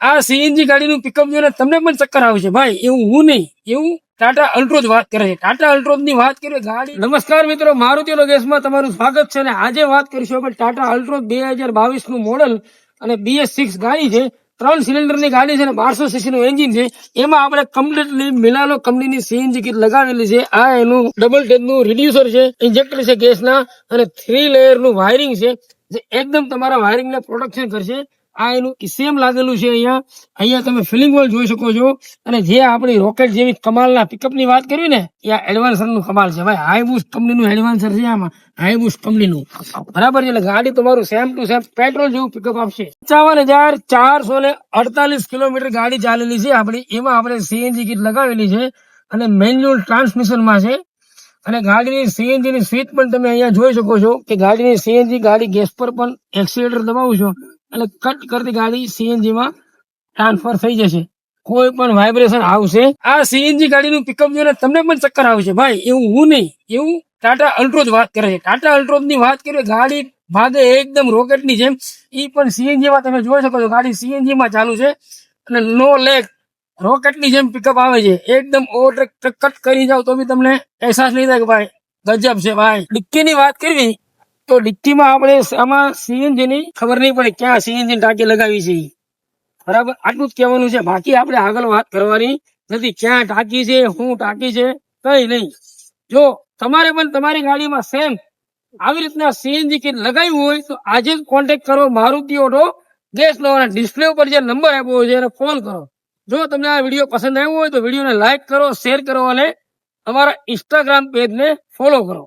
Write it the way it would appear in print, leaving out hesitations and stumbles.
આ સીએનજી ગાડીનું પિકઅપ જોઈને તમને પણ ચક્કર આવશે ભાઈ, એવું હું નહીં, એવું ટાટા અલ્ટ્રોઝ વાત કરે છે. ટાટા અલ્ટ્રોઝ ની વાત કરીએ ગાડી. નમસ્કાર મિત્રો, મારુતિ લોગેશમાં તમારું સ્વાગત છે. અને આજે વાત કરીશું આપણે ટાટા અલ્ટ્રોઝ 2022 નું મોડલ અને BS6 ગાડી છે. 3 સિલિન્ડર ની ગાડી છે અને 1200 cc નું એન્જિન છે. એમાં આપણે કમ્પ્લીટલી મિલાનો કંપનીની સીએનજી કીટ લગાવેલી છે. આ એનું ડબલ ટેપ નું રિડ્યુસર છે, ઇન્જેક્ટર છે ગેસના, અને 3 લેયર નું વાયરિંગ છે જે એકદમ તમારા વાયરિંગ ને પ્રોટેક્શન કરશે. આ એનું સેમ લાગેલું છે. અહીંયા તમે ફિલિંગ વોલ જોઈ શકો છો. અને જે આપણી રોકેટ જેવી કમાલના પિકઅપ ની વાત કરી ને, એ એડવાન્સર નું કમાલ છે ભાઈ. હાઈ બુસ્ટ કંપનીનું એડવાન્સર છે આમાં, હાઈ બુસ્ટ કંપનીનું, બરાબર છે. એટલે ગાડી તમારું સેમ ટુ સેમ પેટ્રોલ જેવું પિકઅપ આપશે. 55,448 કિલોમીટર ગાડી ચાલેલી છે આપણી. એમાં આપણે સીએનજી કીટ લગાવેલી છે અને મેન્યુઅલ ટ્રાન્સમિશનમાં છે. અને ગાડીની સીએનજી ની સ્વિચ પણ તમે અહીંયા જોઈ શકો છો કે ગાડીની સીએનજી ગાડી ગેસ પર પણ એક્સિલેટર દબાવું છો એટલે કટ કરતી ગાડી સીએનજી માં ટ્રાન્સફર થઈ જશે, કોઈ પણ વાઇબ્રેશન આવશે. આ સીએનજી ગાડીનું પિકઅપ જોઈને તમને પણ ચક્કર આવશે ભાઈ, એવું હું નહીં, એવું ટાટા અલ્ટ્રોઝ વાત કરે છે. ટાટા અલ્ટ્રોઝ ની વાત કરીએ, ગાડી ભાગે એકદમ રોકેટ ની જેમ. એ પણ સીએનજી માં તમે જોઈ શકો છો, ગાડી સીએનજી માં ચાલુ છે અને નો લેગ રોકેટ ની જેમ પિકઅપ આવે છે. એકદમ ઓવર કટ કરી જાવ તો બી તમને અહેસાસ નહીં થાય કે ભાઈ ગજબ છે ભાઈ. ડિક્કી ની વાત કરવી તો ડિક્કીમાં આપણે આમાં સીએનજી ની ખબર નહીં પડે ક્યાં સીએનજી ટાંકી લગાવી છે, બરાબર. આટલું જ કહેવાનું છે, બાકી આપણે આગળ વાત કરવાની નથી. ક્યાં ટાંકી છે, શું ટાંકી છે, કઈ નહીં. જો તમારે પણ તમારી ગાડીમાં સેમ આવી રીતના સીએનજી કીટ લગાવ્યું હોય તો આજે જ કોન્ટેક્ટ કરો મારુતિ ઓટો ગેસ નો. ડિસ્પ્લે ઉપર જે નંબર આપ્યો હોય છે એને ફોન કરો. જો તમને આ વિડીયો પસંદ આવ્યો હોય તો વિડીયોને લાઈક કરો, શેર કરો અને અમારા ઇન્સ્ટાગ્રામ પેજને ફોલો કરો.